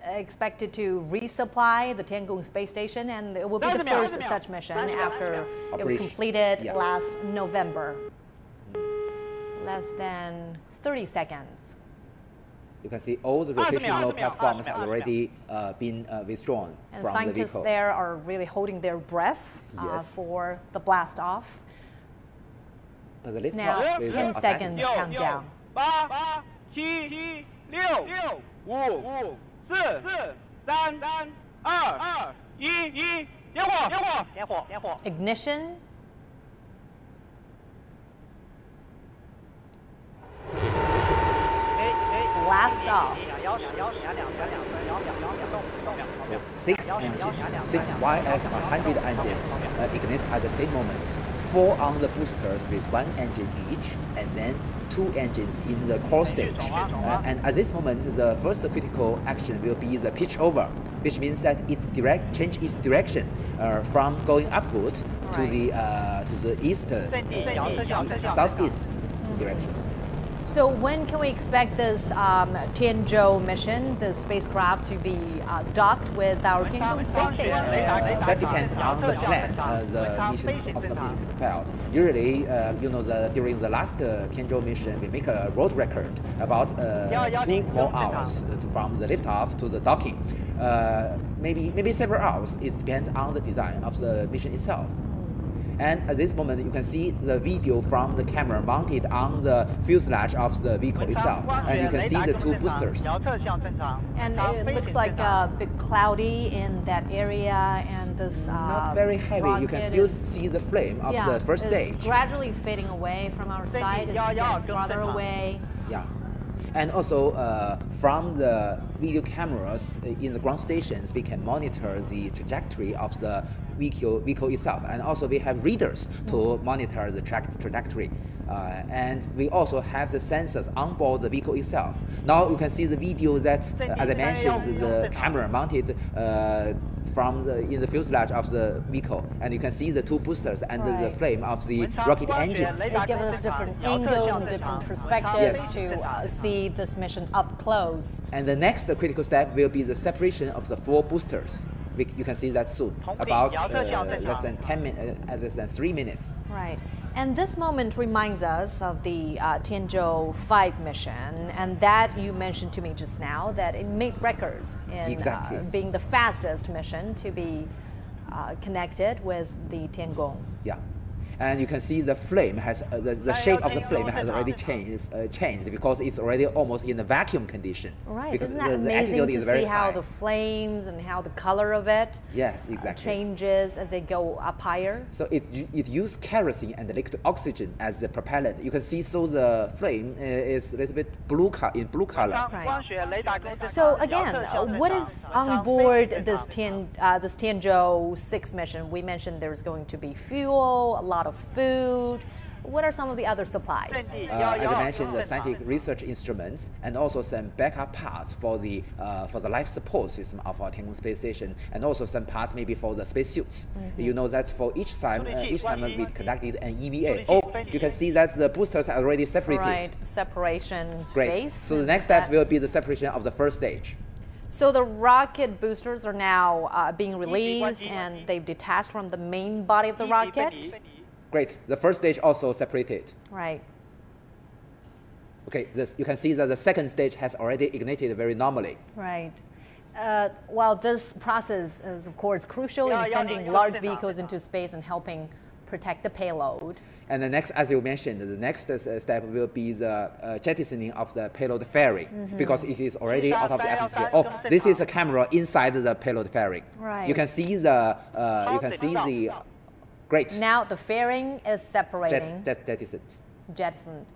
expected to resupply the Tiangong space station, and it will be the first such mission after it was completed last November. Less than 30 seconds. You can see all the rotational platforms have already been withdrawn and from the vehicle. Scientists there are really holding their breaths for the blast off. Now, 10 seconds countdown. 8、7、6、5、4、3、2、1、点火！ Ignition. Blast off. So 6 engines, 6 YF-100 engines ignite at the same moment. 4 on the boosters with 1 engine each, and then 2 engines in the core stage. And at this moment, the first critical action will be the pitch over, which means that change its direction from going upward to the east, southeast direction. So when can we expect this Tianzhou mission, the spacecraft, to be docked with our Tiangong space station? That depends on the plan, the mission of the mission failed. Usually, during the last Tianzhou mission, we make a world record about 2 more hours from the liftoff to the docking. Maybe several hours. It depends on the design of the mission itself. And at this moment, you can see the video from the camera mounted on the fuselage of the vehicle itself. And you can see the 2 boosters. And it looks like a bit cloudy in that area, and this not very heavy. You can still see the flame of the first stage. It's gradually fading away from our side. It's getting farther away. Yeah. And also, from the video cameras in the ground stations, we can monitor the trajectory of the vehicle itself. And also, we have readers to monitor the trajectory. And we also have the sensors on board the vehicle itself. Now you can see the video that, as I mentioned, the camera mounted in the fuselage of the vehicle, and you can see the 2 boosters and the flame of the rocket engines. It gives us different angles and different perspectives to see this mission up close. And the next critical step will be the separation of the 4 boosters. You can see that soon, about less than 10 minutes, less than 3 minutes. Right. And this moment reminds us of the Tianzhou 5 mission, and that you mentioned to me just now, that it made records in being the fastest mission to be connected with the Tiangong. Yeah. And you can see the flame has the shape of the flame has already changed because it's already almost in a vacuum condition. Right, because isn't that amazing to see how the flames and how the color of it changes as they go up higher? So it uses kerosene and liquid oxygen as the propellant. You can see the flame is a little bit blue color. Right. So again, what is on board this Tianzhou 6 mission? We mentioned there's going to be fuel, a lot of food. What are some of the other supplies? As I mentioned, the scientific research instruments and also some backup parts for the life support system of our Tiangong space station, and also some parts maybe for the spacesuits. You know that for each time we conducted an EVA. Oh, you can see that the boosters are already separated. Right, separation space. Great. So the next step will be the separation of the first stage. So the rocket boosters are now being released, and they've detached from the main body of the rocket. Great. The first stage also separated. Right. Okay, you can see that the second stage has already ignited very normally. Right. Well, this process is, of course, crucial in sending large vehicles into space and helping protect the payload. And the next, as you mentioned, the next step will be the jettisoning of the payload fairing, because it is already out of the atmosphere. Oh, this is a camera inside the payload fairing. Right. You can see the great. Now the fairing is separating. Jettisoned.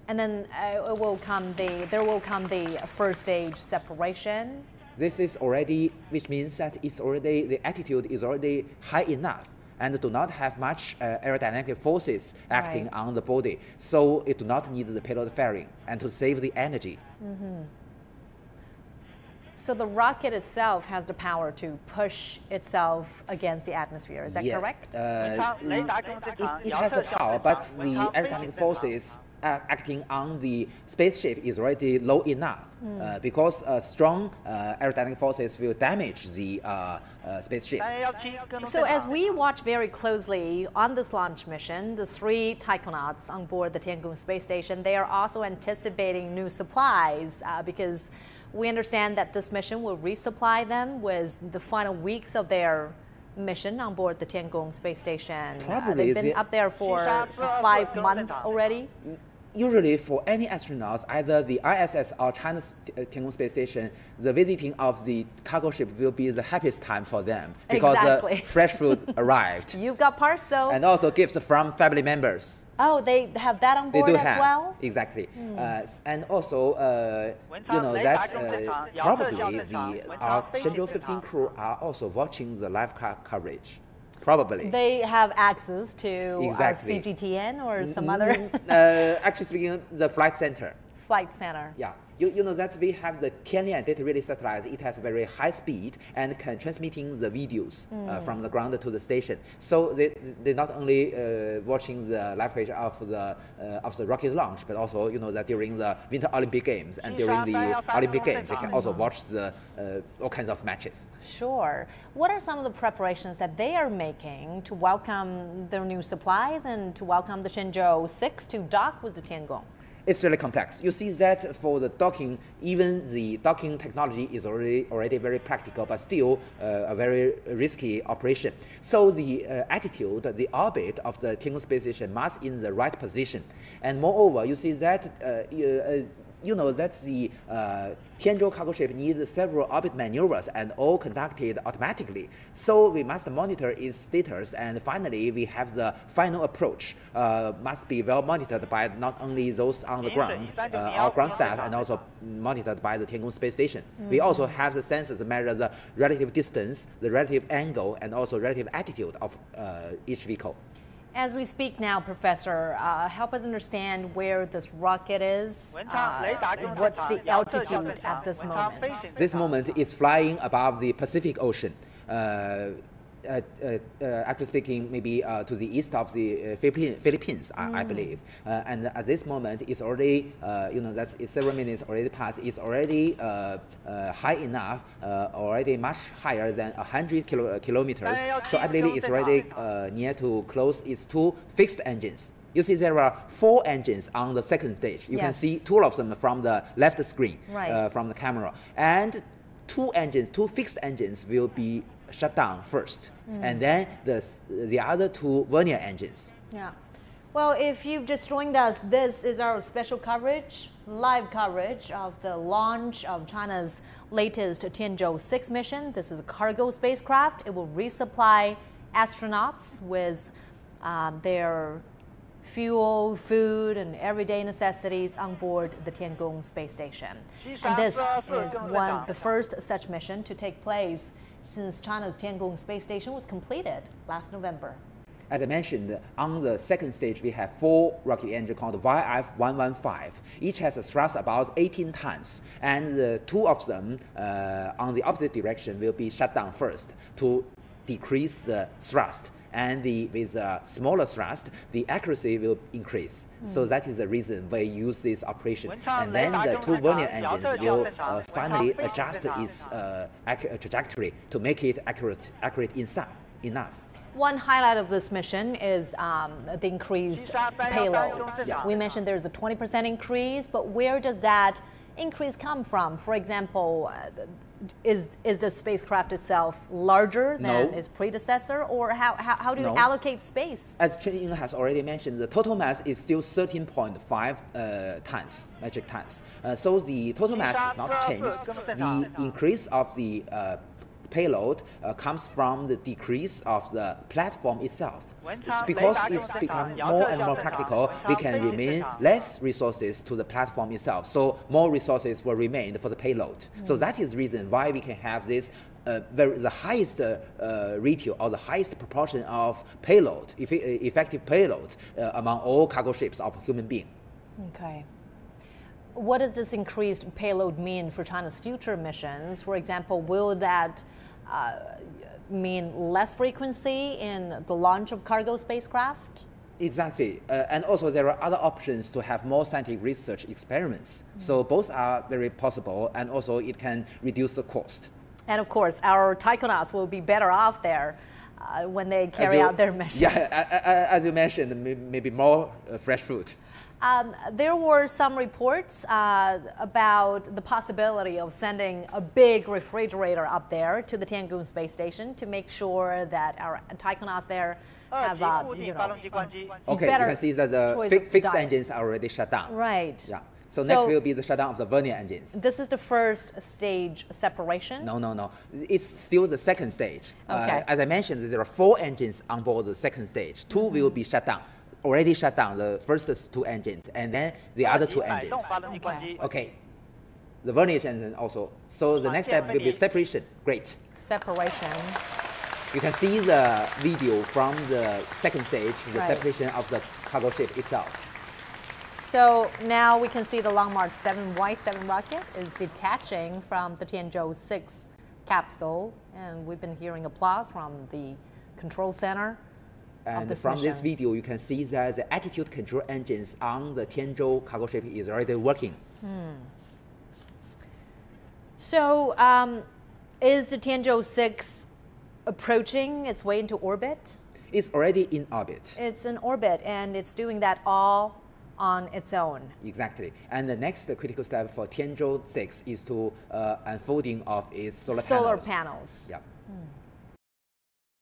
And then there will come the first stage separation. This is already, which means that the altitude is already high enough and do not have much aerodynamic forces acting on the body. So it do not need the payload fairing and to save the energy. So the rocket itself has the power to push itself against the atmosphere. Is that correct? It has the power, but the aerodynamic forces acting on the spaceship is already low enough because strong aerodynamic forces will damage the spaceship. So as we watch very closely on this launch mission, the 3 taikonauts on board the Tiangong space station, they are also anticipating new supplies because we understand that this mission will resupply them with the final weeks of their mission on board the Tiangong space station. Probably they've been up there for 5 months already. Usually for any astronauts, either the ISS or China's Tiangong space station, the visiting of the cargo ship will be the happiest time for them because fresh food arrived. You've got parcel. And also gifts from family members. Oh, they have that on board they do as have, well? Exactly. And also, you know, that probably our Shenzhou 15 crew are also watching the live coverage. Probably. They have access to CGTN or some other? Actually speaking, the flight center. Flight center. Yeah. You know that we have the Tianlian data relay satellite. It has very high speed and can transmitting the videos from the ground to the station. So they not only watching the live coverage of the rocket launch, but also you know that during the Winter Olympic Games and during the Olympic Games, they can also watch the all kinds of matches. Sure. What are some of the preparations that they are making to welcome their new supplies and to welcome the Shenzhou 6 to dock with the Tiangong? It's really complex. You see that for the docking, even the docking technology is already very practical, but still a very risky operation. So the attitude, the orbit of the Tiangong space station must in the right position. And moreover, you see that you know that the Tianzhou cargo ship needs several orbit maneuvers and all conducted automatically. So we must monitor its status, and finally we have the final approach. Must be well monitored by not only those on the ground, our ground staff, and also monitored by the Tiangong space station. We also have the sensors to measure the relative distance, the relative angle, and also relative attitude of each vehicle. As we speak now, Professor, help us understand where this rocket is. What's the altitude at this moment? This moment is flying above the Pacific Ocean. Actually speaking, maybe to the east of the Philippines, I believe. And at this moment, it's already, you know, that several minutes already passed. It's already high enough, already much higher than 100 kilometers. So I believe it's already near to close its 2 fixed engines. You see there are 4 engines on the second stage. You can see 2 of them from the left screen, from the camera. And 2 fixed engines will be shut down first, and then the other 2 vernier engines. Yeah. Well, if you've just joined us, this is our special coverage, live coverage of the launch of China's latest Tianzhou 6 mission. This is a cargo spacecraft. It will resupply astronauts with their fuel, food, and everyday necessities on board the Tiangong space station. And this is the first such mission to take place since China's Tiangong space station was completed last November. As I mentioned, on the second stage, we have 4 rocket engines called YF-115. Each has a thrust about 18 tons, and the 2 of them on the opposite direction will be shut down first to decrease the thrust. And with a smaller thrust, the accuracy will increase. So that is the reason we use this operation. And then the 2 vernier engines will finally adjust its trajectory to make it accurate enough. One highlight of this mission is the increased payload. Yeah. We mentioned there's a 20% increase, but where does that increase come from? For example, is the spacecraft itself larger than its predecessor, or how do you allocate space? As Chen Ying has already mentioned, the total mass is still 13.5 tons, metric tons. So the total mass has not changed. The increase of the payload comes from the decrease of the platform itself. Because it's become more and more practical, we can remain less resources to the platform itself. So more resources will remain for the payload. So that is the reason why we can have this the highest ratio or the highest proportion of payload, effective payload among all cargo ships of human being. Okay. What does this increased payload mean for China's future missions? For example, will that mean less frequency in the launch of cargo spacecraft? Exactly. And also there are other options to have more scientific research experiments. So both are very possible, and also it can reduce the cost. And of course, our taikonauts will be better off there when they carry out their missions. Yeah, as you mentioned, maybe more fresh fruit. There were some reports about the possibility of sending a big refrigerator up there to the Tiangong space station to make sure that our taikonauts there have, okay, you can see that the fixed engines are already shut down. Right. Yeah. So next will be the shutdown of the vernier engines. This is the first stage separation? No. It's still the second stage. Okay. As I mentioned, there are 4 engines on board the second stage. 2 will be shut down. Already shut down the first 2 engines, and then the other 2 engines. Okay. The vernier engine also. So the next step will be separation. Great. Separation. You can see the video from the second stage, the separation of the cargo ship itself. So now we can see the Long March 7Y7 rocket is detaching from the Tianzhou 6 capsule, and we've been hearing applause from the control center. And from this video, you can see that the attitude control engines on the Tianzhou cargo ship is already working. So is the Tianzhou 6 approaching its way into orbit? It's already in orbit. It's in orbit, and it's doing that all on its own. Exactly. And the next critical step for Tianzhou 6 is to unfolding of its solar panels. Yep.